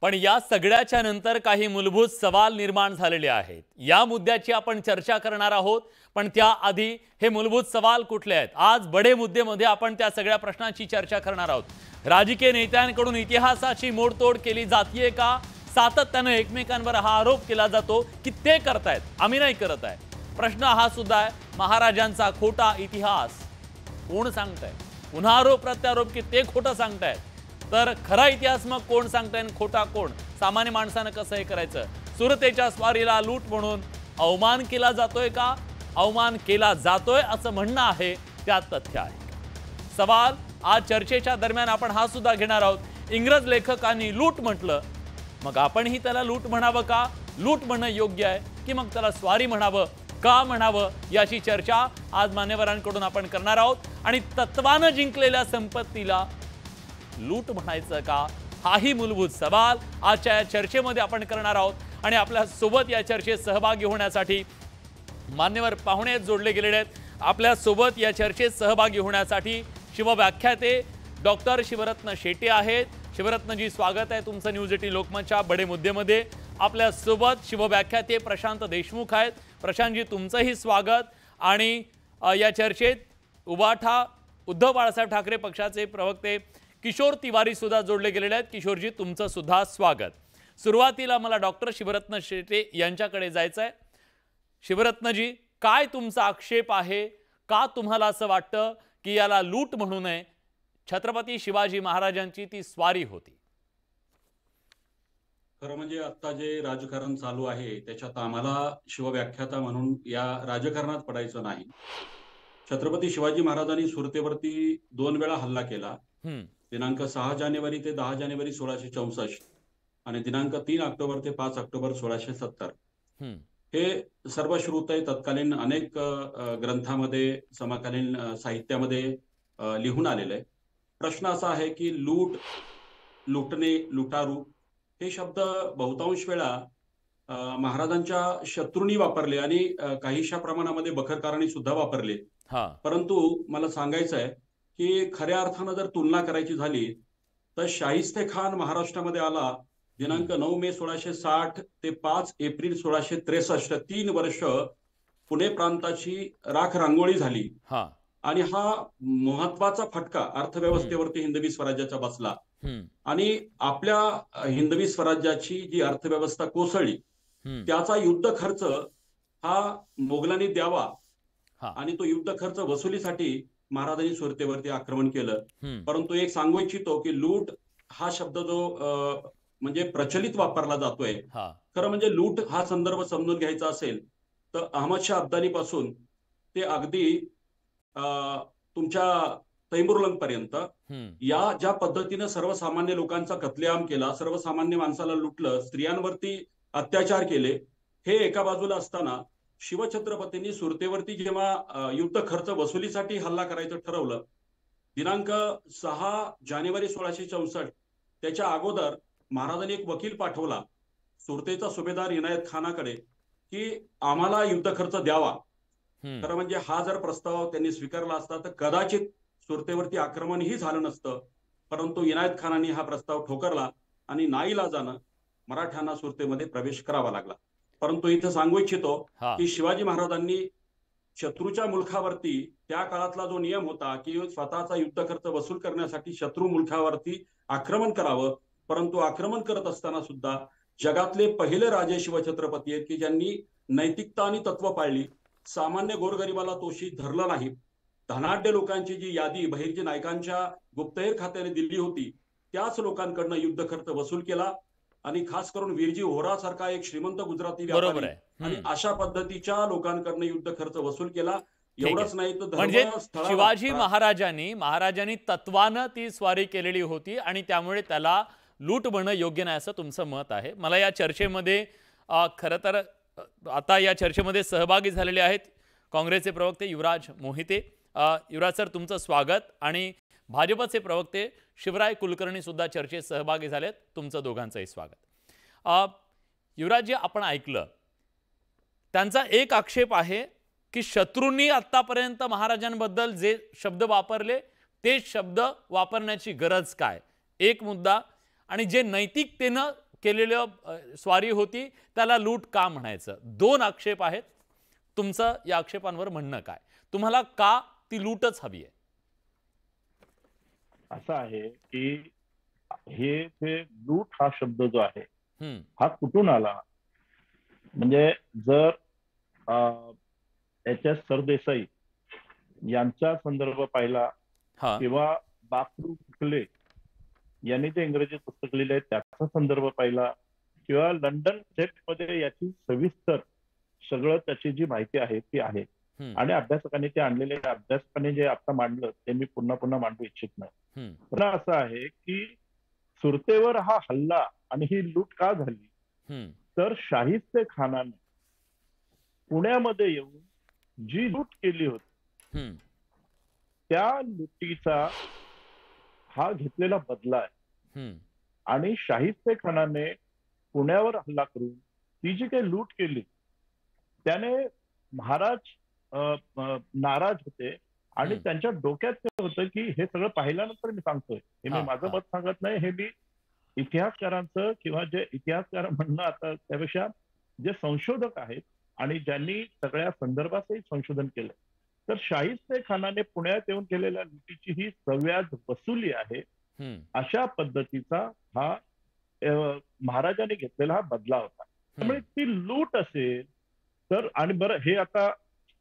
पण या सगळ्याच्या नंतर काही मूलभूत सवाल निर्माण झालेले आहेत। या मुद्द्याची आपण चर्चा करणार आहोत, पण त्याआधी हे मूलभूत सवाल कुठले आहेत? आज बडे मुद्देमध्ये आपण त्या सगळ्या प्रश्नांची चर्चा करणार आहोत। राजकीय नेत्यांकडून इतिहासाची मोडतोड केली जातीये का? सातत्याने एकमेकांवर हा आरोप केला जातो की ते करतायत, आम्ही नाही करत आहे। प्रश्न हा सुद्धा आहे, महाराजांचा खोटा इतिहास कोण सांगताय? पुन्हा आरोप प्रत्यारोप की ते खोटं सांगतायत, तर खरा इतिहास मग कोण सांगताय आणि खोटा कोण? सामान्य माणसाने कसं हे करायचं? सुरतेच्या स्वारीला लूट म्हणून अवमान केला जातोय का? अवमान केला जातोय असं म्हणणं आहे, त्यात तथ्य आहे। सवाल आज चर्चेच्या दरम्यान आपण हा सुद्धा घेणार आहोत। इंग्रज लेखकांनी लूट म्हटलं, मग आपणही त्याला लूट म्हणावं का? लूट म्हणणं योग्य आहे की मग त्याला स्वारी म्हणावं, का म्हणावं, याची चर्चा आज मान्यवरांकडून आपण करणार आहोत। आणि तत्वानं जिंकलेल्या संपत्तीला लूट म्हणायचं का? हाही मूलभूत सवाल आजच्या चर्चेमध्ये आपण करणार आहोत। आणि आपल्या सोबत या चर्चेत सहभागी होण्यासाठी मान्यवर पाहुणे जोडले गेलेले आहेत। आपल्या सोबत या चर्चेत सहभागी होण्यासाठी शिवव्याख्याते डॉक्टर शिवरत्न शेटे आहेत। शिवरत्नजी, स्वागत आहे तुमचं न्यूज 18 लोकमतच्या बडे मुद्देमध्ये। आपल्या सोबत शिवव्याख्याते प्रशांत देशमुख आहेत। प्रशांतजी, तुमचंही स्वागत। आणि या चर्चेत उभाठा उद्धव बाळासाहेब ठाकरे पक्षाचे प्रवक्ते किशोर तिवारी सुद्धा जोडले गेलेले आहेत। किशोरजी, तुमचं सुद्धा स्वागत। सुरुवातीला मला डॉक्टर शिवरत्न शेटे यांच्याकडे जायचं आहे। शिवरत्नजी, काय तुमचा आक्षेप आहे? का तुम्हाला असं वाटतं की याला लूट म्हणू नये? छत्रपती शिवाजी महाराजांची ती स्वारी होती। खरं म्हणजे आता जे राजकारण चालू आहे त्याच्यात आम्हाला शिवव्याख्याता म्हणून या राजकारणात पडायचं नाही। छत्रपती शिवाजी महाराजांनी सुरतेवरती 2 वेळा हल्ला केला। दिनांक 6 जानेवारी ते 10 जानेवारी 1664 आणि दिनांक 3 ऑक्टोबर ते 5 ऑक्टोबर 1670। हे सर्व श्रुत आहे, तत्कालीन अनेक ग्रंथामध्ये, समकालीन साहित्यामध्ये लिहून आलेलं आहे। प्रश्न असा आहे की लूट, लुटणे, लुटारू हे शब्द बहुतांश वेळा महाराजांच्या शत्रूंनी वापरले आणि काहीशा प्रमाणामध्ये बखरकारांनी सुद्धा वापरले। परंतु मला सांगायचं आहे की खऱ्या अर्थानं जर तुलना करायची झाली तर शाहिस्ते खान महाराष्ट्रामध्ये आला दिनांक 9 मे 1660 ते 5 एप्रिल 1663। 3 वर्ष पुणे प्रांताची राख रांगोळी झाली आणि हा महत्वाचा फटका अर्थव्यवस्थेवरती हिंदवी स्वराज्याचा बसला। आणि आपल्या हिंदवी स्वराज्याची जी अर्थव्यवस्था कोसळली त्याचा युद्ध खर्च हा मोगलांनी द्यावा आणि तो युद्ध खर्च वसुलीसाठी महाराजांनी सुरतेवरती आक्रमण केलं। परंतु एक सांगू इच्छितो की लूट हा शब्द जो म्हणजे प्रचलित वापरला जातोय, खरं म्हणजे लूट हा संदर्भ समजून घ्यायचा असेल तर अहमदशाह अब्दाली पासून ते अगदी तुमच्या तैमुरलंग पर्यंत या ज्या पद्धतीने सर्वसामान्य लोकांचा कत्लेआम केला, सर्वसामान्य माणसाला लुटलं, स्त्रियांवरती अत्याचार केले, हे एका बाजूला असताना शिवछत्रपतींनी सुरतेवरती जेव्हा युद्ध खर्च वसुलीसाठी हल्ला करायचं ठरवलं दिनांक 6 जानेवारी 1664, त्याच्या अगोदर महाराजांनी एक वकील पाठवला सुरतेचा सुभेदार इनायत खानाकडे की आम्हाला युद्ध खर्च द्यावा। खरं म्हणजे हा जर प्रस्ताव त्यांनी स्वीकारला असता तर कदाचित सुरतेवरती आक्रमणही झालं नसतं। परंतु इनायत खानांनी हा प्रस्ताव ठोकरला आणि नाईलाजानं मराठ्यांना सुरतेमध्ये प्रवेश करावा लागला। परंतु इथं सांगू इच्छितो की शिवाजी महाराजांनी शत्रूच्या मुलखावरती त्या काळातला जो नियम होता की स्वतःचा युद्ध खर्च वसूल करण्यासाठी शत्रू मुलखावरती आक्रमण करावं, परंतु आक्रमण करत असताना सुद्धा जगातले पहिले राजे शिवछत्रपती आहेत की ज्यांनी नैतिकता आणि तत्व पाळली। सामान्य गोरगरिबाला तोशी धरलं नाही। धनाढ्य लोकांची जी यादी बहिर्जी नायकांच्या गुप्तहेर खात्याने दिली होती त्याच लोकांकडनं युद्ध खर्च वसूल केला आणि खास करून वीरजी होरा सारखा एक श्रीमंत गुजराती व्यापारी आणि अशा पद्धतीच्या लोकांकडनं युद्ध खर्च वसूल केला। एवढंच नाही तर म्हणजे शिवाजी महाराजांनी तत्वानं ती स्वारी केलेली होती आणि त्यामुळे त्याला लूट म्हणणं योग्य नाही असं तुमचं मत आहे। मला या चर्चेमध्ये खरं तर आता या चर्चेमध्ये सहभागी झालेले आहेत काँग्रेसचे प्रवक्ते युवराज मोहिते। युवराज सर, तुमचं स्वागत। आणि भाजपचे प्रवक्ते शिवराय कुलकर्णी सुद्धा चर्चेत सहभागी झालेत, तुमचं दोघांचंही स्वागत। युवराजजी, आपण ऐकलं त्यांचा एक आक्षेप आहे की शत्रूंनी आतापर्यंत महाराजांबद्दल जे शब्द वापरले ते शब्द वापरण्याची गरज काय, एक मुद्दा। आणि जे नैतिकतेनं केलेली स्वारी होती त्याला लूट का म्हणायचं? 2 आक्षेप आहेत. तुमचं या आक्षेपांवर म्हणणं काय? तुम्हाला का ती लूटच हवी आहे? असं आहे की हे जे लूट हा शब्द जो आहे हा कुठून आला? म्हणजे जर HS सरदेसाई यांचा संदर्भ पाहिला किंवा बाकरू गोखले यांनी जे इंग्रजी पुस्तक लिहिले त्याचा संदर्भ पाहिला किंवा लंडन मध्ये याची सविस्तर सगळं त्याची जी माहिती आहे ती आहे आणि अभ्यासकांनी ते आणलेले अभ्यासकांनी जे आता मांडलं ते मी पुन्हा पुन्हा मांडू इच्छित नाही. पण असं आहे की सुरतेवर हा हल्ला आणि ही लूट का झाली तर शाहिस्ते खानाने पुण्यामध्ये येऊन जी लूट केली होती त्या लुटीचा हा घेतलेला बदला आहे. आणि शाहिस्ते खानाने पुण्यावर हल्ला करून ती जी काही लूट केली त्याने महाराज नाराज होते आणि त्यांच्या डोक्यात ते होतं की हे सगळं पाहिल्यानंतर मी सांगतोय, हे मी माझं मत सांगत नाही, हे मी इतिहासकारांचं किंवा जे इतिहासकार म्हणणं आता त्यापेक्षा जे संशोधक आहेत आणि ज्यांनी सगळ्या संदर्भातही संशोधन केलं तर शाहिस्ते खानाने पुण्यात येऊन केलेल्या लुटीची ही सव्याज वसुली आहे. अशा पद्धतीचा हा महाराजांनी घेतलेला हा बदला होता. त्यामुळे ती लूट असेल तर, आणि बरं हे आता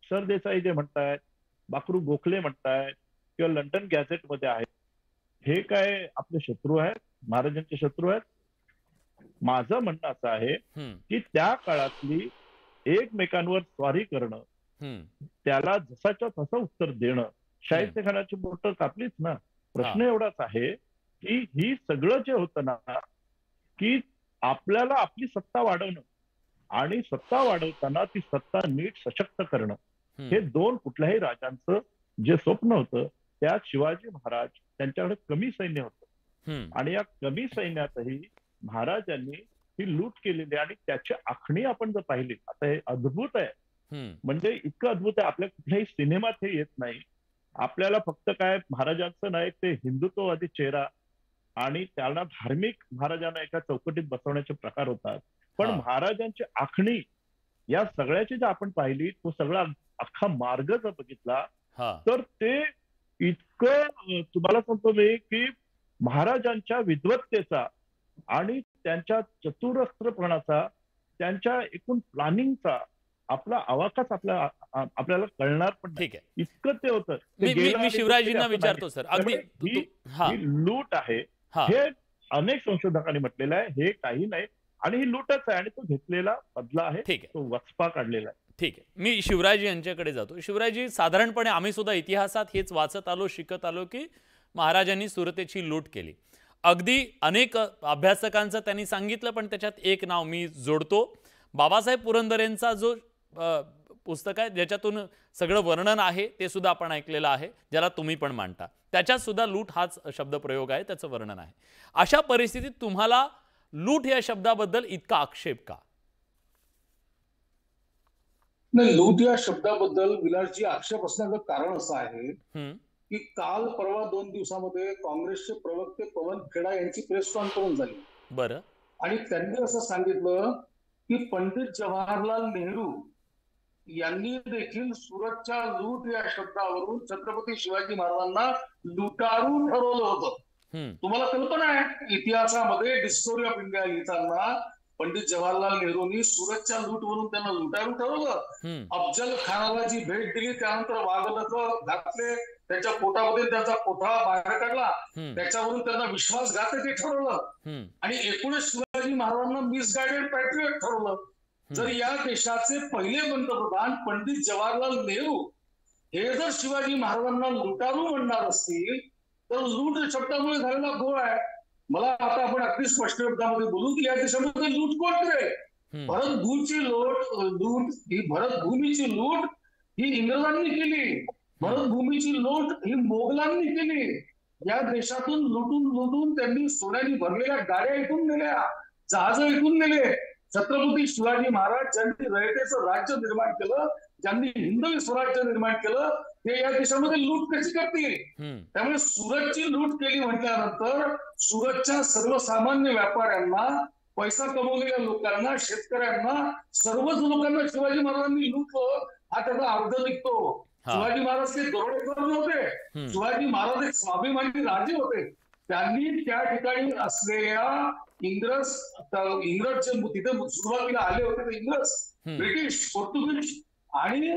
सरदेसाई जे म्हणतायत, बाकरू गोखले म्हणतायत किंवा लंडन गॅझेटमध्ये आहेत, हे काय आपले शत्रू आहेत, महाराजांचे शत्रू आहेत? माझं म्हणणं असं आहे की त्या काळातली एकमेकांवर स्वारी करणं, त्याला जसाच्या तसं उत्तर देणं, शाहिस्ते खानाची बोटं कापलीच ना. प्रश्न एवढाच आहे की ही सगळं जे होतं ना की आपल्याला आपली सत्ता वाढवणं आणि सत्ता वाढवताना ती सत्ता नीट सशक्त करणं, हे दोन कुठल्याही राजांचं जे स्वप्न होतं. त्यात शिवाजी महाराज त्यांच्याकडे कमी सैन्य होतं आणि या कमी सैन्यातही महाराजांनी ही लूट केलेली आणि त्याची आखणी आपण जर पाहिली, आता हे अद्भुत आहे. म्हणजे इतकं अद्भुत आहे, आपल्या कुठल्याही सिनेमात हे येत नाही. आपल्याला फक्त काय महाराजांचं नाही, ते हिंदुत्ववादी चेहरा आणि त्याला धार्मिक महाराजांना एका चौकटीत बसवण्याचे प्रकार होतात. पण महाराजांची आखणी या सगळ्याची जर आपण पाहिली, तो सगळा अख्खा मार्ग जर बघितला तर ते इतकं, तुम्हाला सांगतो मी की महाराजांच्या विद्वत्तेचा आणि त्यांच्या चतुरस्त्रपणाचा, त्यांच्या एकूण प्लॅनिंगचा आपला आवाकाच आपल्याला कळणार पण ठीक आहे. इतकं ते होतं. मी शिवराजींना विचारतो सर, अगदी ही लूट आहे हे अनेक संशोधकांनी म्हटलेलं आहे, हे काही नाही आणि ही लूटच आहे आणि तो घेतलेला बदला आहे, तो वचपा काढलेला आहे. ठीक आहे, मी शिवराजी यांच्याकडे जातो. शिवराजी, साधारणपणे आम्ही सुद्धा इतिहासात हेच वाचत आलो, शिकत आलो की महाराजांनी सुरतेची लूट केली. अगदी अनेक अभ्यासकांचं त्यांनी सांगितलं, पण त्याच्यात एक नाव मी जोडतो. बाबासाहेब पुरंदरेंचा जो पुस्तक आहे ज्याच्यातून सगळं वर्णन आहे ते सुद्धा आपण ऐकलेलं आहे, ज्याला तुम्ही पण मांडता, त्याच्यात सुद्धा लूट हाच शब्दप्रयोग आहे, त्याचं वर्णन आहे. अशा परिस्थितीत तुम्हाला लूट या शब्दाबद्दल इतका आक्षेप का? नाही, लूट या शब्दाबद्दल विलासजी आक्षेप असण्याचं कारण असं आहे की काल परवा 2 दिवसामध्ये काँग्रेसचे प्रवक्ते पवन खेडा यांची प्रेस कॉन्फरन्स झाली. बरं. आणि त्यांनी असं सांगितलं की पंडित जवाहरलाल नेहरू यांनी देखील सुरतच्या लूट या शब्दावरून छत्रपती शिवाजी महाराजांना लुटारू ठरवलं होतं. तुम्हाला कल्पना आहे, इतिहासामध्ये डिस्कवरी ऑफ इंडिया लिहिताना पंडित जवाहरलाल नेहरूंनी सुरतच्या लूटवरून त्यांना लुटारू ठरवलं. अफजल खानाला जी भेट दिली त्यानंतर वाघनख घातले, त्याच्या पोटामध्ये त्याचा कोठा बाहेर काढला, त्याच्यावरून त्यांना विश्वासघातक ठरवलं आणि एकूणच शिवाजी महाराजांना मिसगायडेड पॅट्रियट ठरवलं. जर या देशाचे पहिले पंतप्रधान पंडित जवाहरलाल नेहरू हे जर शिवाजी महाराजांना लुटारू म्हणणार असतील तर लूट शब्दामुळे झालेला घोळ आहे. मला आता आपण अगदी स्पष्ट शब्दामध्ये बोलू की या देशामध्ये लूट कोण करेल? भरतभूमीची लूट ही इंग्रजांनी केली, भरतभूमीची लूट ही मोगलांनी केली. या देशातून लुटून त्यांनी सोन्याने भरलेल्या गाड्या इथून नेल्या, जहाज इथून नेले. छत्रपती शिवाजी महाराज ज्यांनी रयतेचं राज्य निर्माण केलं, ज्यांनी हिंदवी स्वराज्य निर्माण केलं, ते या देशामध्ये लूट कशी करतील? त्यामुळे सुरतची लूट केली म्हटल्यानंतर सुरतच्या सर्वसामान्य व्यापाऱ्यांना पैसा कमवलेल्या लोकांना, शेतकऱ्यांना, सर्वच लोकांना शिवाजी महाराजांनी लुटलं हा त्याचा अर्थ निघतो. शिवाजी महाराज ते दरोडेखोर नव्हते. शिवाजी महाराज एक स्वाभिमानी राजे होते. त्यांनी त्या ठिकाणी असलेल्या इंग्रज जे तिथे सुरुवातीला आले होते ते इंग्रज, ब्रिटिश, पोर्तुगीज आणि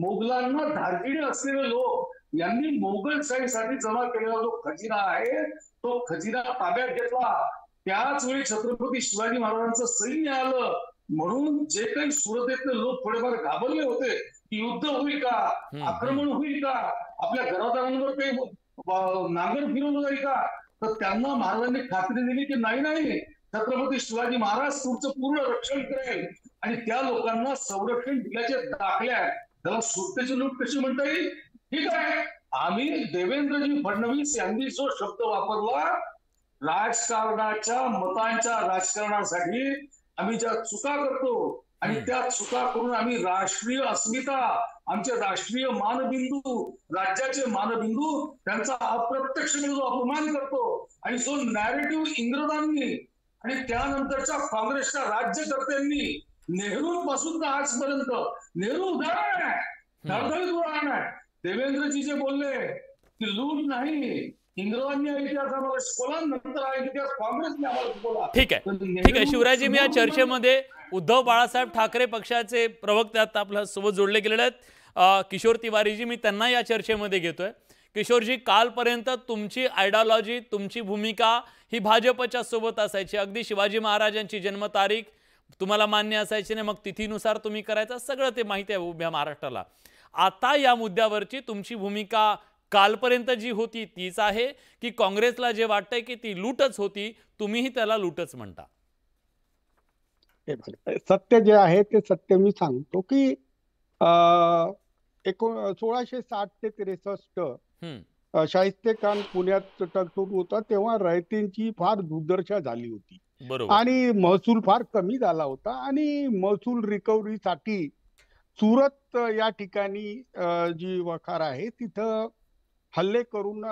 मोगलांना धार्जिणे असलेले लोक यांनी मोगलशाहीसाठी जमा केलेला जो खजिना आहे तो खजिना ताब्यात घेतला. त्याच वेळी छत्रपती शिवाजी महाराजांचं सैन्य आलं म्हणून जे काही सुरतेतले लोक थोडेफार घाबरले होते की युद्ध होईल का, आक्रमण होईल का, आपल्या घरादारांवर काही नांगर फिरवलं जाईल का, तर त्यांना महाराजांनी खात्री दिली की नाही, छत्रपती शिवाजी महाराज तुमचं पूर्ण रक्षण करेल. आणि त्या लोकांना संरक्षण दिल्याचे दाखले आहेत. त्याला सुरतेची लूट कशी म्हणता येईल? ठीक आहे, आम्ही देवेंद्रजी फडणवीस यांनी जो शब्द वापरला, राजकारणाच्या मतांच्या राजकारणासाठी आम्ही ज्या चुका करतो आणि त्या चुका करून आम्ही राष्ट्रीय अस्मिता, आमचे राष्ट्रीय मानबिंदू, राज्याचे मानबिंदू त्यांचा अप्रत्यक्षपणे जो अपमान करतो आणि जो नॅरेटिव्ह इंग्रजांनी आणि त्यानंतरच्या काँग्रेसच्या राज्यकर्त्यांनी नेहरूपासून तर आजपर्यंत, नेहरू उदाहरण आहे, धडधडीत उदाहरण आहे. देवेंद्रजी जे बोलले की लूट नाही, इंग्रजांनी इतिहास आम्हाला शिकवला, नंतर हा इतिहास काँग्रेसने आम्हाला शिकवला. ठीक आहे शिवराजी, मी या चर्चेमध्ये उद्धव बाळासाहेब ठाकरे पक्षाचे प्रवक्ते आपल्या सोबत जोडले गेलेले आहेत किशोर तिवारीजी, मी त्यांना या चर्चेमध्ये घेतोय. किशोरजी, कालपर्यंत तुमची आयडिओलॉजी, तुमची भूमिका ही भाजपच्या सोबत असायची. अगदी शिवाजी महाराजांची जन्मतारीख तुम्हाला मान्य असायची नाही, मग तिथीनुसार तुम्ही करायचं, सगळं ते माहिती आहे उभ्या महाराष्ट्राला. आता या मुद्द्यावरची तुमची भूमिका कालपर्यंत जी होती तीच आहे की काँग्रेसला जे वाटतंय की ती लूटच होती, तुम्हीही त्याला लूटच म्हणता? सत्य जे आहे ते सत्य मी सांगतो की 1660 ते 63 शाहिस्तेखान पुण्यात तगतोड होता तेव्हा रयतेंची फार दुर्दशा झाली होती आणि महसूल फार कमी झाला होता आणि महसूल रिकव्हरीसाठी सुरत या ठिकाणी जी वखार आहे तिथं हल्ले करून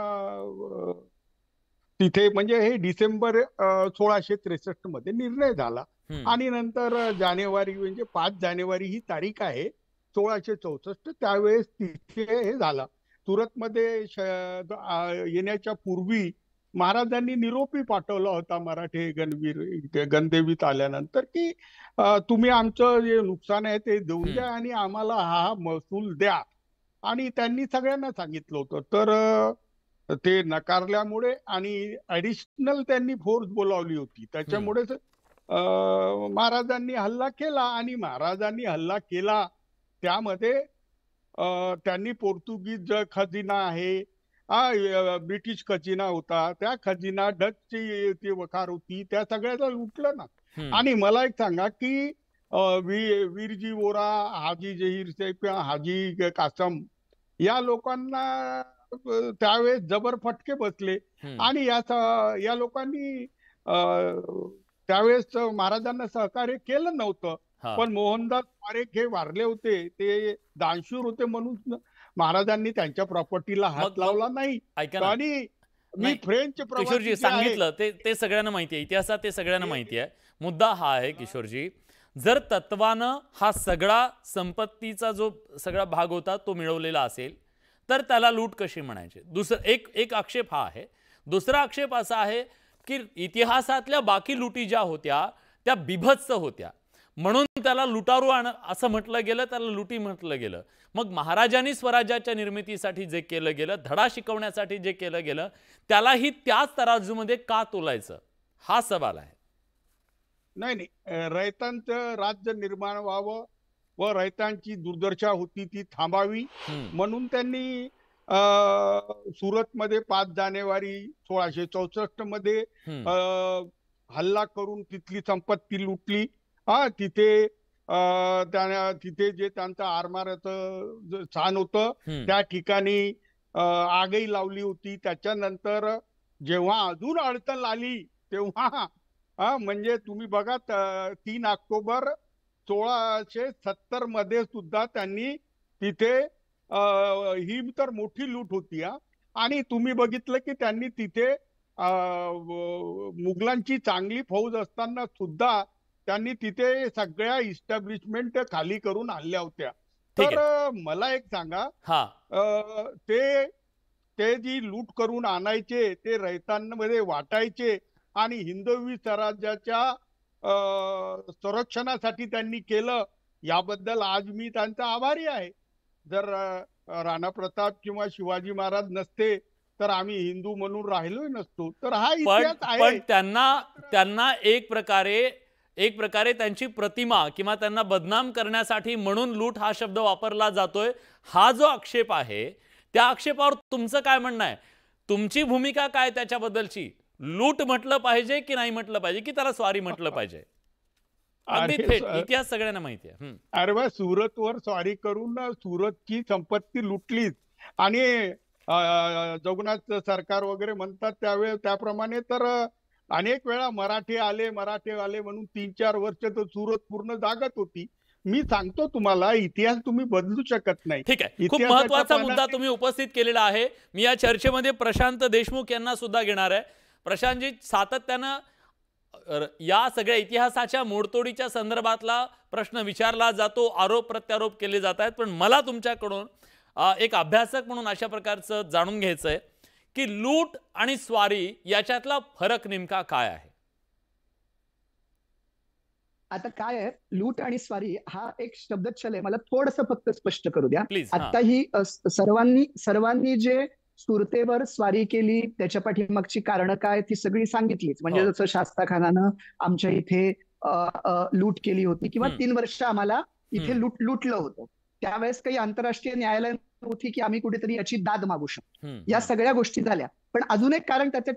तिथे म्हणजे हे डिसेंबर 1663 मध्ये निर्णय झाला आणि नंतर जानेवारी म्हणजे 5 जानेवारी ही तारीख आहे 1664, त्यावेळेस तिथे हे झाला. सुरतमध्ये येण्याच्या पूर्वी महाराजांनी निरोपी पाठवला होता मराठे गणदेवीत आल्यानंतर की तुम्ही आमचं जे नुकसान आहे ते देऊन द्या आणि आम्हाला हा महसूल द्या, आणि त्यांनी सगळ्यांना सांगितलं होतं. तर ते नकारल्यामुळे आणि ऍडिशनल त्यांनी फोर्स बोलावली होती, त्याच्यामुळे महाराजांनी हल्ला केला. आणि महाराजांनी हल्ला केला त्यामध्ये त्यांनी पोर्तुगीज खजिना आहे, ब्रिटिश खजिना होता, त्या खजिना डचची ती वखार होती, त्या सगळ्याला लुटलं ना. आणि मला एक सांगा की वीरजी वोरा, हाजी जहीर शेख, हाजी कासम या लोकांना त्यावेळेस जबर फटके बसले आणि या लोकांनी त्यावेळेस महाराजांना सहकार्य केलं नव्हतं. पण मोहनदास पारेख हे वारले होते, ते दानशूर होते म्हणून महाराजांनी त्यांच्या प्रॉपर्टीला हात लावला नाही. आणि मी फ्रेंच किशोरजी सांगितलं ते सगळ्यांना माहिती आहे, इतिहासात ते सगळ्यांना माहिती आहे. मुद्दा हा आहे किशोरजी, जर तत्वानं हा सगळा संपत्तीचा जो सगळा भाग होता तो मिळवलेला असेल तर त्याला लूट कशी म्हणायची? एक आक्षेप हा आहे. दुसरा आक्षेप असा आहे की इतिहासातल्या बाकी लुटी ज्या होत्या त्या बिभत्स होत्या म्हणून त्याला लुटारू असं म्हटलं गेलं, त्याला लुटी म्हटलं गेलं. मग महाराजांनी स्वराज्याच्या निर्मितीसाठी जे केलं गेलं, धडा शिकवण्यासाठी जे केलं गेलं, त्यालाही त्याच तराजूमध्ये का तोलायचं हा सवाल आहे. नाही, रयतांचं राज्य निर्माण व्हावं व रयतांची दुर्दशा होती ती थांबावी म्हणून त्यांनी सुरतमध्ये 5 जानेवारी 1664 मध्ये हल्ला करून तिथली संपत्ती लुटली. तिथे जे त्यांचं आरमाराचं स्थान होतं त्या ठिकाणी आगही लावली होती. त्याच्यानंतर जेव्हा अजून अडचण आली तेव्हा म्हणजे तुम्ही बघा 3 ऑक्टोबर 1670 मध्ये सुद्धा त्यांनी तिथे ही तर मोठी लूट होती आणि तुम्ही बघितलं की त्यांनी तिथे मुघलांची चांगली फौज असताना सुद्धा त्यांनी तिथे सगळ्या इस्टॅब्लिशमेंट खाली करून आणल्या होत्या. तर मला एक सांगा, ते जी लूट करून आणायचे ते रयतांमध्ये वाटायचे आणि हिंदवी स्वराज्याच्या संरक्षणासाठी त्यांनी केलं, याबद्दल आज मी त्यांचा आभारी आहे. जर राणा प्रताप किंवा शिवाजी महाराज नसते तर आम्ही हिंदू म्हणून राहिलोय नसतो. तर हा इतिहास आहे. पण त्यांना एक प्रकारे त्यांची प्रतिमा किंवा त्यांना बदनाम करण्यासाठी म्हणून लूट हा शब्द वापरला जातोय. हा जो आक्षेप आहे त्या आक्षेपावर तुमचं काय म्हणणं आहे? तुमची भूमिका काय त्याच्याबद्दलची? लूट म्हटलं पाहिजे की नाही म्हटलं पाहिजे, की त्याला स्वारी म्हटलं पाहिजे? अगदी थेट इतिहास सगळ्यांना माहिती आहे. अरे बा, सुरतवर स्वारी करून सुरतची संपत्ती लुटलीच आणि जगन्नाथ सरकार वगैरे म्हणतात त्याप्रमाणे तर अनेक वेळा मराठे आले म्हणून 3-4 वर्ष तर सुरत पूर्ण जागत होती. मी सांगतो तुम्हाला, इतिहास तुम्ही बदलू शकत नाही. ठीक आहे, खूप महत्वाचा मुद्दा तुम्ही उपस्थित केलेला आहे. मी या चर्चेमध्ये प्रशांत देशमुख यांना सुद्धा घेणार आहे. प्रशांतजी, सातत्यानं या सगळ्या इतिहासाच्या मोडतोडीच्या संदर्भातला प्रश्न विचारला जातो, आरोप प्रत्यारोप केले जात आहेत, पण मला तुमच्याकडून एक अभ्यासक म्हणून अशा प्रकारचं जाणून घ्यायचंय की लूट आणि स्वारी याच्यातला फरक नेमका काय आहे? आता काय आहे, लूट आणि स्वारी हा एक शब्दच्छल आहे. मला थोडंसं फक्त स्पष्ट करू द्या. प्लीज. आता ही सर्वांनी जे सुरतेवर स्वारी केली त्याच्या पाठीमागची कारणं काय ती सगळी सांगितलीच. म्हणजे जसं शास्ता खानानं आमच्या इथे लूट केली होती किंवा 3 वर्ष आम्हाला इथे लुटलं होतं. त्यावेळेस काही आंतरराष्ट्रीय न्यायालय नव्हती की आम्ही कुठेतरी याची दाद मागू शकतो. या सगळ्या गोष्टी झाल्या. पण अजून एक कारण त्याच्यात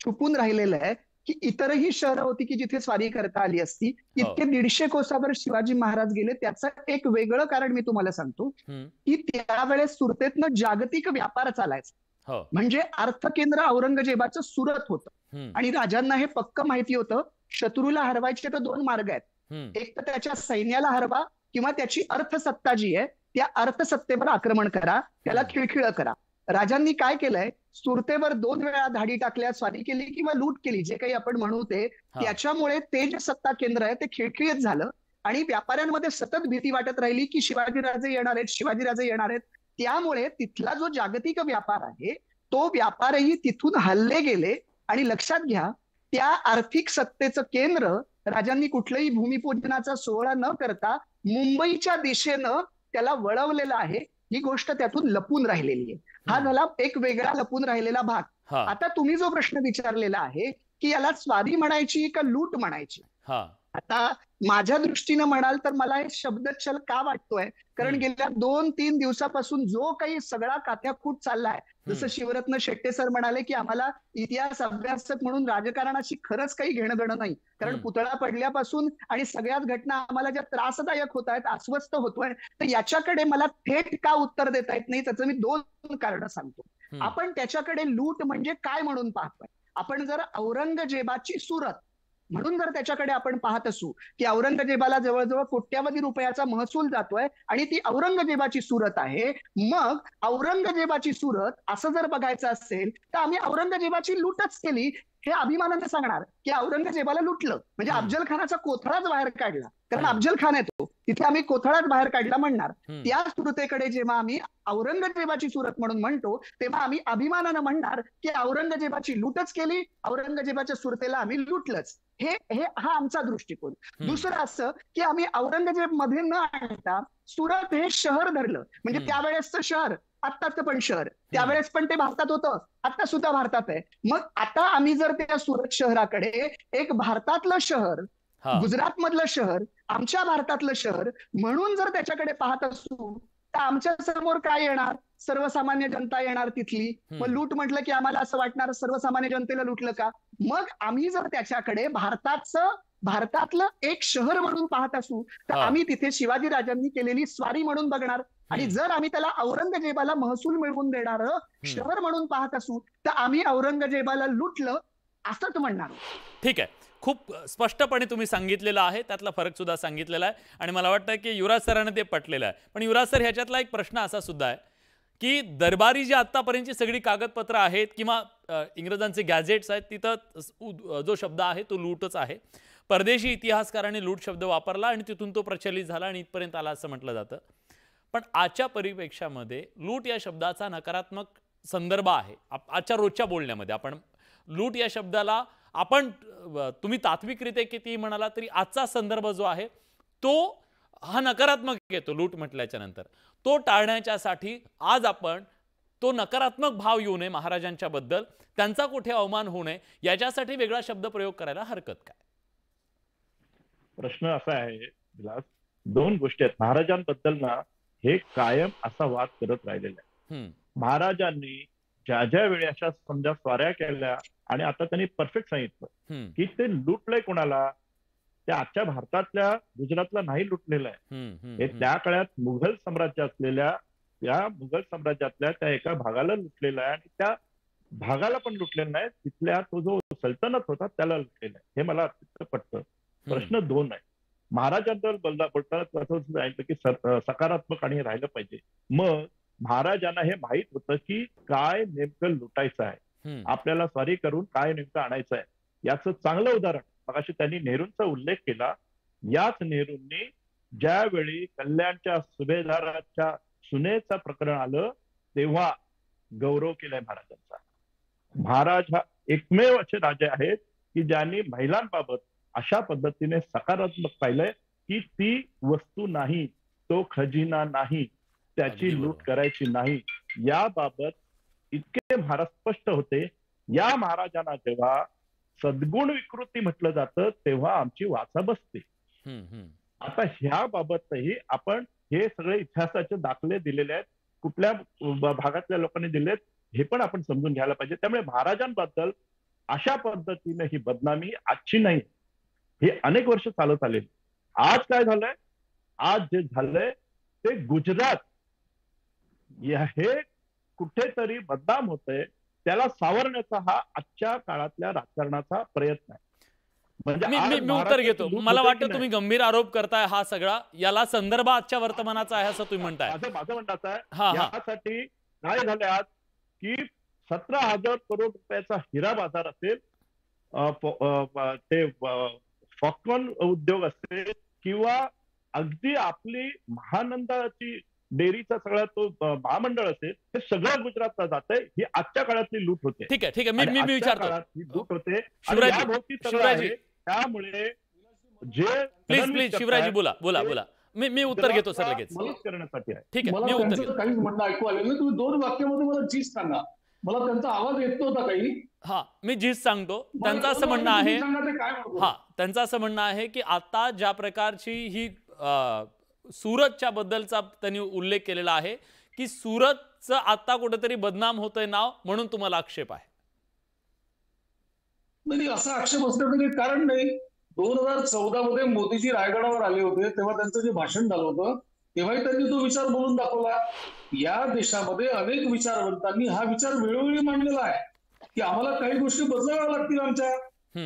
छुपून राहिलेलं आहे की इतरही शहरं होती की जिथे स्वारी करता आली असती. इतके 150 कोसावर शिवाजी महाराज गेले. त्याचं एक वेगळं कारण मी तुम्हाला सांगतो की त्यावेळेस सुरतेतनं जागतिक व्यापार चालायचा. म्हणजे अर्थकेंद्र औरंगजेबाचं सुरत होतं आणि राजांना हे पक्क माहिती होतं, शत्रूला हरवायचे तर 2 मार्ग आहेत. एक तर त्याच्या सैन्याला हरवा किंवा त्याची अर्थसत्ता जी आहे त्या अर्थसत्तेवर आक्रमण करा, त्याला खिळखिळं करा. राजांनी काय केलंय, सुरतेवर 2 वेळा धाडी टाकल्या, स्वारी केली किंवा लूट केली, जे काही आपण म्हणू ते. त्याच्यामुळे ते जे सत्ता केंद्र आहे ते खिळखिळीत झालं आणि व्यापाऱ्यांमध्ये सतत भीती वाटत राहिली की शिवाजीराजे येणार आहेत. त्यामुळे तिथला जो जागतिक व्यापार आहे तो व्यापारही तिथून हल्ले गेले. आणि लक्षात घ्या, त्या आर्थिक सत्तेचं केंद्र राजांनी कुठलंही भूमिपूजनाचा सोहळा न करता मुंबईच्या दिशेनं त्याला वळवलेलं आहे. ही गोष्ट त्यातून लपून राहिलेली आहे. हा झाला एक वेगळा लपून राहिलेला भाग. आता तुम्ही जो प्रश्न विचारलेला आहे की याला स्वारी म्हणायची का लूट म्हणायची, आता माझ्या दृष्टीनं म्हणाल तर मला हे शब्दच्छल का वाटतोय, कारण गेल्या 2-3 दिवसापासून जो काही सगळा कात्याकूट चाललाय, जसं शिवरत्न शेट्टे सर म्हणाले की आम्हाला इतिहास अभ्यासक म्हणून राजकारणाशी खरंच काही घेणं देणं नाही, कारण पुतळा पडल्यापासून आणि सगळ्याच घटना आम्हाला ज्या त्रासदायक होत आहेत, अस्वस्थ होतोय, तर याच्याकडे मला थेट का उत्तर देता येत नाही त्याचं मी 2 कारणं सांगतो. आपण त्याच्याकडे लूट म्हणजे काय म्हणून पाहतोय. आपण जर औरंगजेबाची सुरत म्हणून जर त्याच्याकडे आपण पाहत असू की औरंगजेबाला जवळजवळ कोट्यावधी रुपयाचा महसूल जातोय आणि ती औरंगजेबाची सुरत आहे, मग औरंगजेबाची सुरत असं जर बघायचं असेल तर आम्ही औरंगजेबाची लूटच केली हे अभिमानाने सांगणार की औरंगजेबाला लुटलं म्हणजे अफजल खानाचा कोथळाच बाहेर काढला, कारण अफजल खान येतो तिथे आम्ही कोथळाच बाहेर काढला म्हणणार. त्या सुरतेकडे जेव्हा आम्ही औरंगजेबाची सुरत म्हणून म्हणतो तेव्हा आम्ही अभिमानानं म्हणणार की औरंगजेबाची लूटच केली, औरंगजेबाच्या सुरतेला आम्ही लुटलंच. हा आमचा दृष्टिकोन. दुसरं असं की आम्ही औरंगजेब मध्ये न आणता सुरत हे शहर धरलं, म्हणजे त्यावेळेसचं शहर आत्ताचं पण शहर, त्यावेळेस पण ते भारतात होतं, आता सुद्धा भारतात आहे. मग आता आम्ही जर त्या सुरत शहराकडे एक भारतातलं शहर, गुजरात मधलं शहर, आमच्या भारतातलं शहर म्हणून जर त्याच्याकडे पाहत असू तर आमच्या समोर काय येणार, सर्वसामान्य जनता येणार तिथली. मग लूट म्हटलं की आम्हाला असं वाटणार सर्वसामान्य जनतेला लुटलं का. मग आम्ही जर त्याच्याकडे भारतातलं एक शहर म्हणून पाहत असू तर आम्ही तिथे शिवाजी राजांनी केलेली स्वारी म्हणून बघणार. आणि जर आम्ही त्याला औरंगजेबाला महसूल मिळवून देणारं शहर म्हणून पाहत असू तर आम्ही औरंगजेबाला लुटलं असंच म्हणणार. ठीक आहे, खूप स्पष्टपणे तुम्ही सांगितलेलं आहे, त्यातला फरक सुद्धा सांगितलेला आहे आणि मला वाटतं की युवराज सरांना ते पटलेलं आहे. पण युवराज सर, ह्याच्यातला एक प्रश्न असा सुद्धा आहे की दरबारी जी आतापर्यंतची सगळी कागदपत्र आहेत किंवा इंग्रजांचे गॅझेट्स आहेत तिथं जो शब्द आहे तो लूटच आहे. परदेशी इतिहासकारांनी लूट शब्द वापरला आणि तिथून तो प्रचलित झाला आणि इथपर्यंत आला असं म्हटलं जातं. पण आजच्या परिप्रेक्षामध्ये लूट या शब्दाचा नकारात्मक संदर्भ आहे. आजच्या रोजच्या बोलण्यामध्ये आपण लूट या शब्दाला आपण तुम्ही तात्विकरित्या किती म्हणाला तरी आजचा संदर्भ जो आहे तो हा नकारात्मक येतो लूट म्हटल्याच्या नंतर. तो टाळण्याच्यासाठी आज आपण तो नकारात्मक भाव येऊ नये महाराजांच्या बद्दल, त्यांचा कुठे अवमान होऊ नये याच्यासाठी वेगळा शब्द प्रयोग करायला हरकत काय? प्रश्न असा आहे विलास, दोन गोष्टी आहेत. महाराजांबद्दल ना हे कायम असा वाद करत राहिलेला आहे. महाराजांनी ज्या ज्या वेळी अशा समजा स्वाऱ्या केल्या आणि आता त्यांनी परफेक्ट सांगितलं की ते लुटलंय कोणाला, त्या आजच्या भारतातल्या गुजरातला नाही लुटलेलं आहे. हे त्या काळात मुघल साम्राज्य असलेल्या या मुघल साम्राज्यातल्या त्या एका भागाला लुटलेलं आहे आणि त्या भागाला पण लुटलेलं नाही, तिथल्या तो जो सल्तनत होता त्याला लुटलेला आहे. हे मला अत्यंत पटतं. प्रश्न दोन आहे. महाराजांबद्दल बोलताना असं सांगितलं की सकारात्मक आणि राहिलं पाहिजे. मग महाराजांना हे माहित होतं की काय नेमकं लुटायचं आहे, आपल्याला स्वारी करून काय नेमकं आणायचं आहे. याचं चांगलं उदाहरण मगाशी त्यांनी नेहरूंचा उल्लेख केला. याच नेहरूंनी ज्यावेळी कल्याणच्या सुभेदाराच्या सुनेचं प्रकरण आलं तेव्हा गौरव केलाय महाराजांचा. महाराज हा एकमेव असे राजे आहेत की ज्यांनी महिलांबाबत अशा पद्धतीने सकारात्मक पाहिलंय की ती वस्तू नाही, तो खजिना नाही, त्याची लूट करायची नाही. याबाबत इतके महाराज स्पष्ट होते. या महाराजांना जेव्हा सद्गुण विकृती म्हटलं जातं तेव्हा आमची वाचा बसते. आता ह्या बाबतही आपण हे सगळे इतिहासाचे दाखले दिलेले आहेत, कुठल्या भागातल्या लोकांनी दिलेत हे पण आपण समजून घ्यायला पाहिजे. त्यामुळे महाराजांबद्दल अशा पद्धतीने ही बदनामी आजची नाही, हे अनेक वर्ष चालत आले. आज काय झालंय, आज जे झालंय ते गुजरात हे कुठेतरी बदनाम होतंय, त्याला सावरण्याचा हा आजच्या काळातल्या राजकारणाचा प्रयत्न आहे. म्हणजे मी उत्तर घेतो. मला वाटतं तुम्ही गंभीर आरोप करताय हा सगळा, याला संदर्भ आजच्या वर्तमानाचा आहे असं तुम्ही म्हणताय. माझं म्हणणं आहे यासाठी काय झालंय आज की 17,000 करोड रुपयाचा हिरा बाजार असेल, ते फॉकॉन उद्योग असेल किंवा अगदी आपली महानंदाची डेअरीचा सगळा तो महामंडळ असेल, हे सगळं गुजरातला जातंय. ही आजच्या काळातली लूट होते. ठीक आहे मी विचारतो. लूट होते शिवराजी, त्यामुळे जे प्लीज शिवराजी बोला. मी उत्तर घेतो सर लगेच. करण्यासाठी आहे. ठीक आहे, मी उत्तर घेतो. काहीच म्हणणं ऐकू आलं नाही. तुम्ही 2 वाक्यामध्ये मला चीज सांगा. मला त्यांचा आवाज येत नव्हता काही. मी जीच सांगतो. त्यांचं असं म्हणणं आहे, त्यांचं असं म्हणणं आहे की आता ज्या प्रकारची ही सुरतच्या बद्दलचा त्यांनी उल्लेख केलेला आहे की सुरतचं आता कुठेतरी बदनाम होतंय नाव, म्हणून तुम्हाला आक्षेप आहे. नाही, असा आक्षेप असण्याचं काही कारण नाही. 2014 मध्ये मोदीजी रायगडावर आले होते तेव्हा त्यांचं जे भाषण झालं होतं तेव्हाही त्यांनी तो विचार बोलून दाखवला. या देशामध्ये अनेक विचारवंतांनी हा विचार वेळोवेळी मांडलेला आहे की आम्हाला काही गोष्टी बदलाव्या लागतील आमच्या,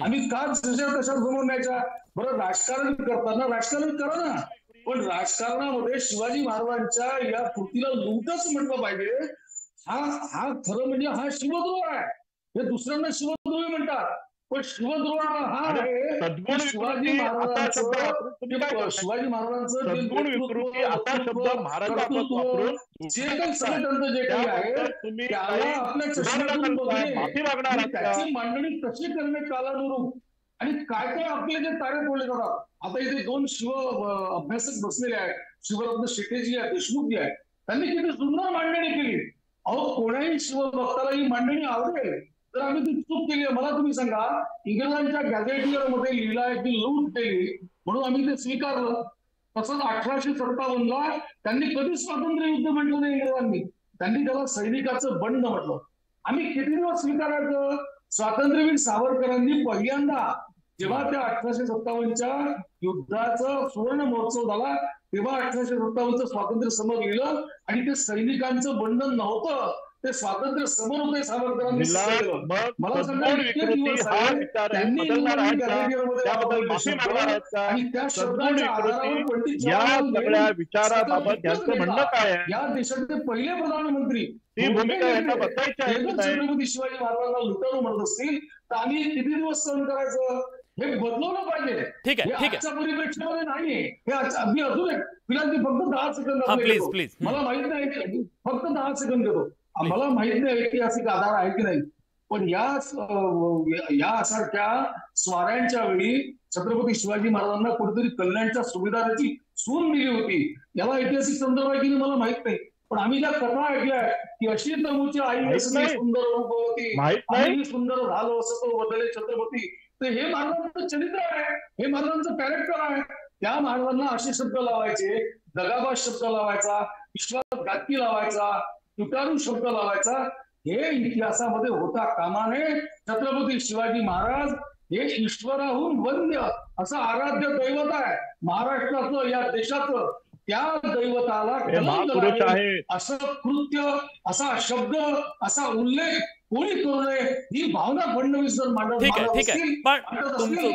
आम्ही का जशा तशा समोर न्यायच्या. बरं, राजकारण करताना राजकारण करा ना, पण राजकारणामध्ये शिवाजी महाराजांच्या या कृतीला लूटच म्हटलं पाहिजे. हा खरं म्हणजे हा शिवद्रोह आहे. हे दुसऱ्यांना शिवद्रोही म्हणतात, पण शिवद्रोह हा आहे शिवाजी महाराजांचं जे काही षडयंत्र जे काही आहे त्याला आपल्या चष्म्यातून बघणे, त्याची मांडणी कशी करणे कालानुरूप, आणि काय काय आपले जे तारे तोडले जातात. आता इथे 2 शिव अभ्यासक बसलेले आहेत, शिवरत्न शेटेजी आहेत, देशमुखजी आहेत. त्यांनी किती सुंदर मांडणी केली. अहो, कोणाही शिवभक्ताला ही मांडणी आवडेल तर आम्ही ती चूक केली. मला तुम्ही सांगा, इंग्रजांच्या गॅझेटियर मध्ये लिहिलं आहे की लूट केली म्हणून आम्ही ते स्वीकारलं. तसंच 1857ला त्यांनी कधीच स्वातंत्र्य युद्ध म्हटलं नाही इंग्रजांनी, त्यांनी त्याला सैनिकाचं बंड म्हटलं. आम्ही किती दिवस स्वीकारायचं. स्वातंत्र्यवीर सावरकरांनी पहिल्यांदा जेव्हा त्या 1857च्या युद्धाचा सुवर्ण महोत्सव झाला तेव्हा 1857चं स्वातंत्र्य समर लिहिलं आणि ते सैनिकांचं बंधन नव्हतं, ते स्वातंत्र्य समोर होते सावरकरांनी सिद्ध केलं. मला सांगा, सद्गुण इतके विकृती दिवस हा आहे, विचार आहे, त्यांनी बदलणार आहेत का? कॅलेंडरमध्ये त्याबद्दल वापरलेले माफी शब्द मागणार आहेत का? आणि त्या सद्गुण शब्दाच्या आधारावर पंडित विकृती या जवाहरलाल सगळ्या नेहरू विचाराबाबत यांचं म्हणणं काय आहे? या देशाचे पहिले प्रधानमंत्री ती भूमिका यांना बदलायची आहे की नाही? छत्रपती शिवाजी महाराजांना लुटारू म्हणत असतील तर आम्ही किती दिवस सहन करायचं? हे बदलवलं पाहिजे. ठीक आहे, ठीक आहे. आजच्या परिप्रेक्षामध्ये नाहीये हे. मी अजून एक विनंती, फक्त 10 सेकंद प्लीज प्लीज. मला माहित नाही, फक्त 10 सेकंद देतो. मला माहित नाही ऐतिहासिक आधार आहे की नाही, पण यासारख्या स्वाऱ्यांच्या वेळी छत्रपती शिवाजी महाराजांना कुठेतरी कल्याणच्या सुभेदाराची सून दिली होती. याला ऐतिहासिक संदर्भ आहे की नाही मला माहित नाही, पण आम्ही ज्या कथा ऐकल्या की अशी तमूची आई सुंदर रूपवती, आम्ही सुंदर झालो असं तो बदले छत्रपती, तर हे महाराजांचं चरित्र आहे, हे महाराजांचं कॅरेक्टर आहे. त्या महाराजांना असे शब्द लावायचे, दगाबाज शब्द लावायचा, विश्वासघातकी लावायचा, तुटारू शब्द लावायचा, हे इतिहासामध्ये होता कामा नये. छत्रपती शिवाजी महाराज हे ईश्वराहून वंद्य असं आराध्य दैवत आहे महाराष्ट्राचं, या देशाचं. त्या दैवताला असं कृत्य, असा शब्द, असा उल्लेख कोणी करू नये, ही भावना फडणवीस जर मांडत ठीक आहे. पण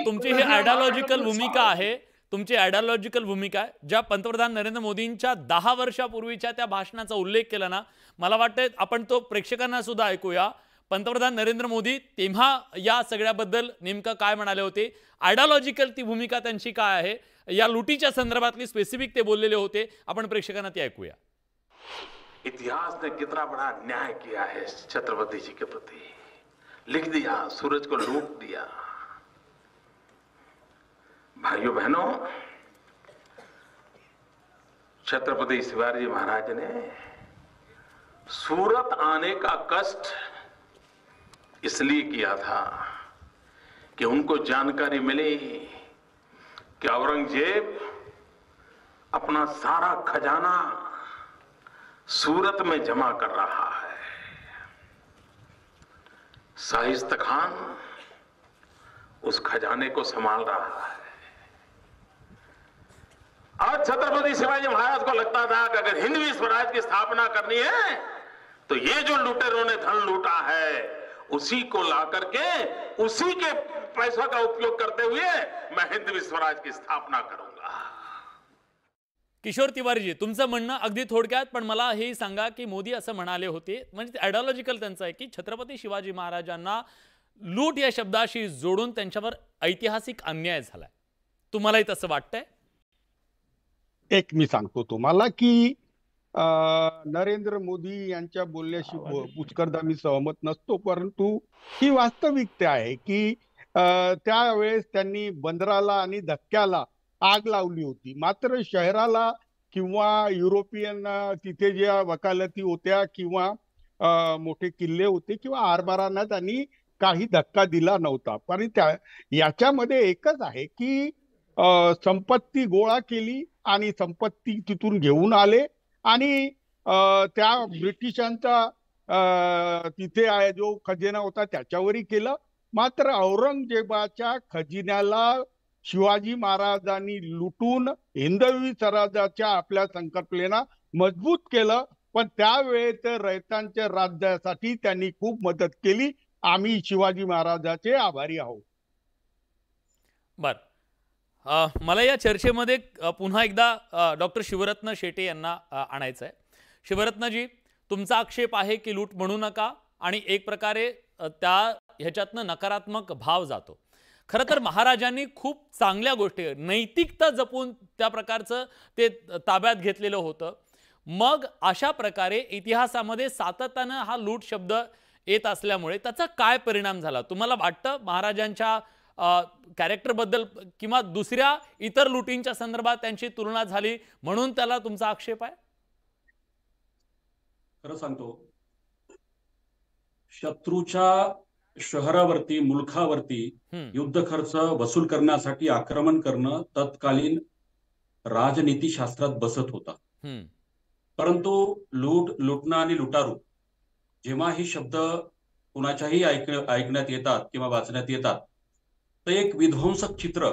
तुमची ही आयडियोलॉजिकल भूमिका आहे, तुमची आयडियोलॉजिकल भूमिका आहे. ज्या पंतप्रधान नरेंद्र मोदींच्या 10 वर्षापूर्वीच्या त्या भाषणाचा उल्लेख केला ना, मला वाटतं आपण तो प्रेक्षकांना सुद्धा ऐकूया. पंतप्रधान नरेंद्र मोदी तेव्हा या सगळ्याबद्दल नेमकं काय म्हणाले होते, आयडियोलॉजिकल ती भूमिका त्यांची काय आहे, या लुटीच्या संदर्भातली स्पेसिफिक ते बोललेले होते. आपण प्रेक्षकांना ते ऐकूया. इतिहास ने कितना बड़ा न्याय किया है छत्रपति जी के प्रति, लिख दिया, सूरज को लूट दिया. भाइयों बहनों, छत्रपति शिवाजी महाराज ने सूरत आने का कष्ट इसलिए किया था कि उनको जानकारी मिली कि औरंगजेब अपना सारा खजाना सूरत में जमा कर रहा है. शाहिस्त खान उस खजाने को संभाल रहा है. आज छत्रपति शिवाजी महाराज को लगता था कि अगर हिंदवी स्वराज की स्थापना करनी है तो ये जो लुटेरों ने धन लूटा है उसी को ला करके उसी के पैसों का उपयोग करते हुए मैं हिंदवी स्वराज की स्थापना करूंगा. किशोर तिवारीजी, तुमचं म्हणणं अगदी थोडक्यात, पण मला हेही सांगा की मोदी असं म्हणाले होते, म्हणजे आयडियोलॉजिकल त्यांचं आहे की छत्रपती शिवाजी महाराजांना लूट या शब्दाशी जोडून त्यांच्यावर ऐतिहासिक अन्याय झालाय. तुम्हालाही तसं वाटतंय? एक मी सांगतो तुम्हाला की नरेंद्र मोदी यांच्या बोलण्याशी पुष्कळदा मी सहमत नसतो, परंतु ही वास्तविकता आहे की त्यावेळेस त्यांनी बंदराला आणि धक्क्याला आग लावली होती, मात्र शहराला किंवा युरोपियन तिथे ज्या वकालती होत्या किंवा मोठे किल्ले होते किंवा आरमारांना त्यांनी काही धक्का दिला नव्हता. पण याच्यामध्ये एकच आहे की संपत्ती गोळा केली आणि संपत्ती तिथून घेऊन आले आणि त्या ब्रिटिशांचा तिथे जो खजिना होता त्याच्यावरही केलं. मात्र औरंगजेबाच्या खजिन्याला शिवाजी महाराजांनी लुटून हिंदवी स्वराज्याच्या आपल्या संकल्पनेला मजबूत केलं. पण त्यावेळेस रयतांच्या राज्यासाठी त्यांनी खूप मदत केली. आम्ही शिवाजी महाराजाचे आभारी आहोत. बर, मला या चर्चेमध्ये पुन्हा एकदा डॉक्टर शिवरत्न शेटे यांना आणायचं आहे. शिवरत्नजी, तुमचा आक्षेप आहे की लूट म्हणू नका आणि एक प्रकारे त्या ह्याच्यातनं नकारात्मक भाव जातो. खरं तर महाराजांनी खूप चांगल्या गोष्टी, नैतिकता जपून त्या प्रकारचं ते ताब्यात घेतलेलं होतं. मग अशा प्रकारे इतिहासामध्ये सातत्यानं हा लूट शब्द येत असल्यामुळे त्याचा काय परिणाम झाला तुम्हाला वाटतं? महाराजांच्या कॅरेक्टरबद्दल किंवा दुसऱ्या इतर लुटींच्या संदर्भात त्यांची तुलना झाली म्हणून त्याला तुमचा आक्षेप आहे? खरं सांगतो, शत्रूच्या शहरावरती, मुलखावरती युद्ध खर्च वसूल करण्यासाठी आक्रमण करणं तत्कालीन राजनीती शास्त्रात बसत होता. परंतु लुटणं आणि लुटारू जेव्हा ही शब्द कुणाच्याही ऐकण्यात येतात किंवा वाचण्यात येतात तर एक विध्वंसक चित्र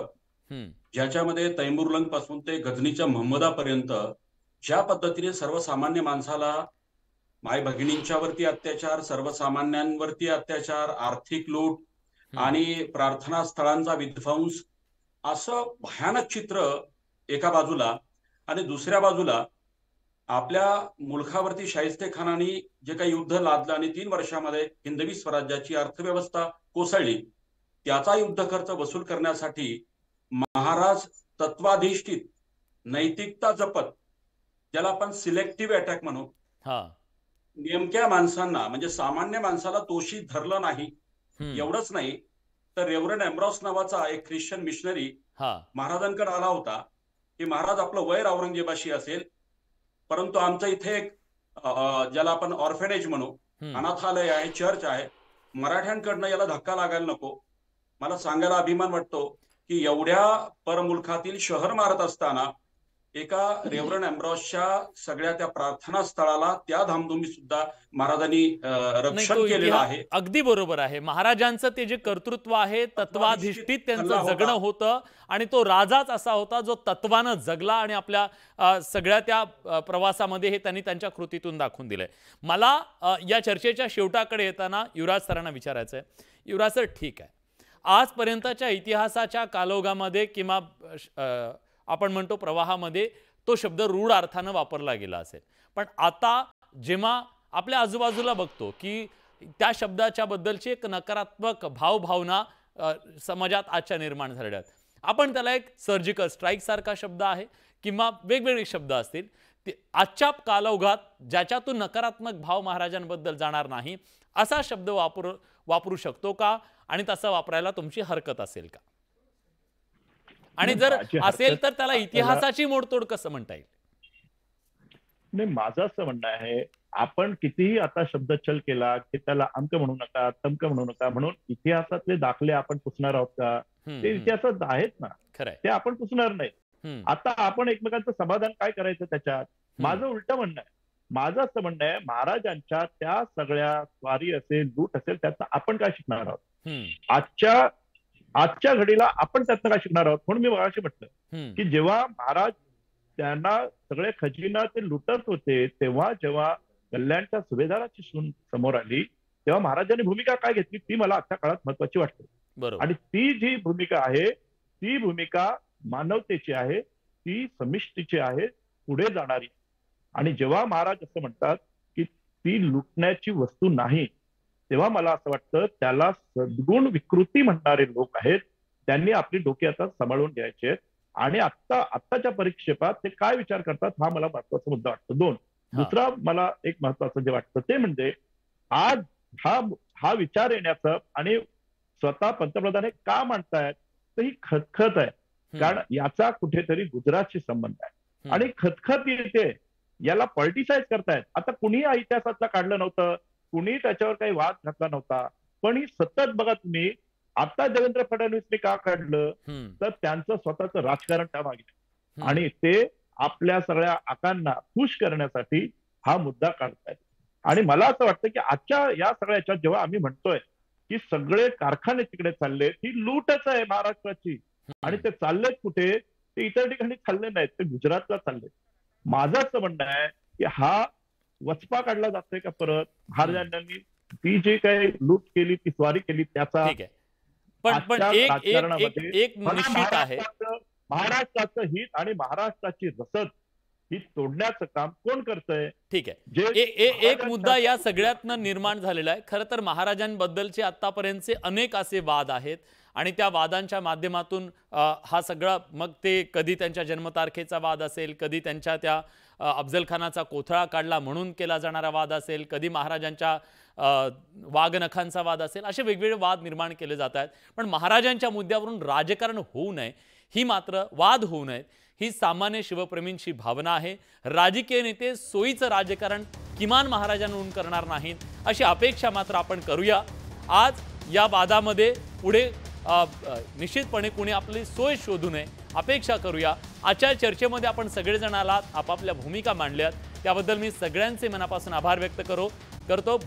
ज्याच्यामध्ये तैमुरलंग पासून ते गजनीच्या महम्मदापर्यंत ज्या पद्धतीने सर्वसामान्य माणसाला माय भगिनींच्यावरती अत्याचार, सर्वसामान्यांवरती अत्याचार, आर्थिक लूट आणि प्रार्थना स्थळांचा विध्वंस, असं भयानक चित्र एका बाजूला, आणि दुसऱ्या बाजूला आपल्या मुलखावरती शाहिस्तेखानाने जे काही युद्ध लादलं आणि 3 वर्षामध्ये हिंदवी स्वराज्याची अर्थव्यवस्था कोसळली, त्याचा युद्ध खर्च वसूल करण्यासाठी महाराज तत्वाधिष्ठित नैतिकता जपत, ज्याला आपण सिलेक्टिव्ह अटॅक म्हणू, नेमक्या माणसांना म्हणजे सामान्य माणसाला तोशी धरलं नाही. एवढंच नाही तर रेव्हरंड एम्ब्रॉस नावाचा एक ख्रिश्चन मिशनरी महाराजांकडे आला होता की महाराज, आपलं वैर औरंगजेबाशी असेल, परंतु आमचं इथे एक ज्याला आपण ऑर्फेनेज म्हणू, अनाथालय आहे, चर्च आहे, मराठ्यांकडनं याला धक्का लागायला नको. मला सांगायला अभिमान वाटतो की एवढ्या परमुलखातील शहर मारत असताना एका रेव्हरंड एम्ब्रॉसच्या सगळ्या त्या प्रार्थना स्थळाला त्या धामधुमी सुद्धा महाराजांनी रक्षण केलेलं आहे. अगदी बरोबर आहे. महाराजांचं ते जे कर्तृत्व आहे, तत्वाधिष्ठित त्यांचं जगणं होतं, आणि तो राजाच असा होता जो तत्वानं जगला आणि आपल्या सगळ्या त्या प्रवासामध्ये हे त्यांनी त्यांच्या कृतीतून दाखवून दिलंय. मला या चर्चेच्या शेवटाकडे येताना युवराज सरांना विचारायचं आहे. युवराज सर, ठीक आहे, आजपर्यंतच्या इतिहासाच्या कालौघामध्ये किंवा आपण म्हणतो प्रवाहामध्ये तो शब्द रूढ अर्थानं वापरला गेला असेल, पण आता जेव्हा आपल्या आजूबाजूला बघतो की त्या शब्दाच्या बद्दलची एक नकारात्मक भावभावना समाजात आजच्या निर्माण झालेल्या आहेत. आपण त्याला एक सर्जिकल स्ट्राईक सारखा शब्द आहे किंवा वेगवेगळे शब्द असतील, ते आजच्या कालौघात ज्याच्यातून नकारात्मक भाव महाराजांबद्दल जाणार नाही असा शब्द वापरू शकतो का, आणि तसा वापरायला तुमची हरकत असेल का? आणि जर असेल तर त्याला इतिहासाची मोडतोड कसं म्हणता येईल? नाही, माझं असं म्हणणं आहे, आपण कितीही आता शब्दच्छल केला की त्याला अंक म्हणू नका, तमक म्हणू नका म्हणून इतिहासातले दाखले आपण पुसणार आहोत का? ते इतिहासात आहेत ना, ते आपण पुसणार नाही. आता आपण एकमेकांचं समाधान काय करायचं त्याच्यात? माझं उलट म्हणणं आहे. माझं असं म्हणणं आहे, महाराजांच्या त्या सगळ्या स्वारी असेल, लूट असेल, त्याचं आपण काय शिकणार आहोत? आजच्या घडीला आपण त्यातनं काय शिकणार आहोत? म्हणून मी मगाशी म्हटलं की जेव्हा महाराज त्यांना सगळे खजिना ते लुटत होते, तेव्हा जेव्हा कल्याणच्या सुभेदाराची सून समोर आली, तेव्हा महाराजांनी भूमिका काय घेतली ती मला आजच्या काळात महत्वाची वाटते. आणि ती जी भूमिका आहे, ती भूमिका मानवतेची आहे, ती समिष्टीची आहे, पुढे जाणारी. आणि जेव्हा महाराज असं म्हणतात की ती लुटण्याची वस्तू नाही, तेव्हा मला असं वाटतं त्याला सद्गुण विकृती म्हणणारे लोक आहेत, त्यांनी आपली डोकी आता सांभाळून घ्यायची आहेत. आणि आत्ताच्या परिक्षेपात ते काय विचार करतात हा मला महत्वाचा मुद्दा वाटतो. 2, दुसरा मला एक महत्वाचं जे वाटतं ते म्हणजे आज हा विचार येण्याचं आणि स्वतः पंतप्रधान का मांडतायत तर ही खतखत आहे, कारण याचा कुठेतरी गुजरातशी संबंध आहे आणि खतखत येते, याला पॉलिटिसाइज करतायत. आता कुणी इतिहासातला काढलं नव्हतं, कुणी त्याच्यावर काही वाद घातला नव्हता, पण ही सतत बघा तुम्ही, आता देवेंद्र फडणवीसने का काढलं तर त्यांचं स्वतःचं राजकारण त्यामागे, आणि ते आपल्या सगळ्या आकांना खुश करण्यासाठी हा मुद्दा काढतायत. आणि मला असं वाटतं की आजच्या या सगळ्या याच्यात जेव्हा आम्ही म्हणतोय की सगळे कारखाने तिकडे चालले, ही लूटच आहे महाराष्ट्राची, आणि ते चाललेत कुठे? ते इतर ठिकाणी चालले नाहीत, ते गुजरातला चालले. माझं असं म्हणणं आहे की हा वचपा काढला जातोय का परत? महाराजांनी ती जी काही लूट केली, ती स्वारी केली, त्याचा एक निश्चित आहे, महाराष्ट्राचं हित आणि महाराष्ट्राची रसद ही तोडण्याचं काम कोण करतंय? ठीक आहे, एक मुद्दा या सगळ्यातनं निर्माण झालेला आहे. खरं तर महाराजांबद्दलचे आतापर्यंतचे अनेक असे वाद आहेत, आणि त्या वादांच्या माध्यमातून हा सगळा, मग ते कधी त्यांच्या जन्मतारखेचा वाद असेल, कधी त्यांच्या त्या अफजल खानाचा कोथळा काढला म्हणून केला जाणारा वाद असेल, कधी महाराजांच्या वाघनखांचा वाद असेल, असे वेगवेगळे वाद निर्माण केले जात आहेत. पण महाराजांच्या मुद्द्यावरून राजकारण होऊ नये, ही मात्र वाद होऊ नयेत, ही सामान्य शिवप्रेमींची भावना आहे. राजकीय नेते सोयीचं राजकारण किमान महाराजांकडून करणार नाहीत अशी अपेक्षा मात्र आपण करूया. आज या वादामध्ये पुढे निश्चितपणे कुणी आपली सोय शोधू नये अपेक्षा करूया. आजच्या चर्चेमध्ये आपण सगळेजण आलात, आपापल्या भूमिका मांडल्यात, त्याबद्दल मी सगळ्यांचे मनापासून आभार व्यक्त करतो.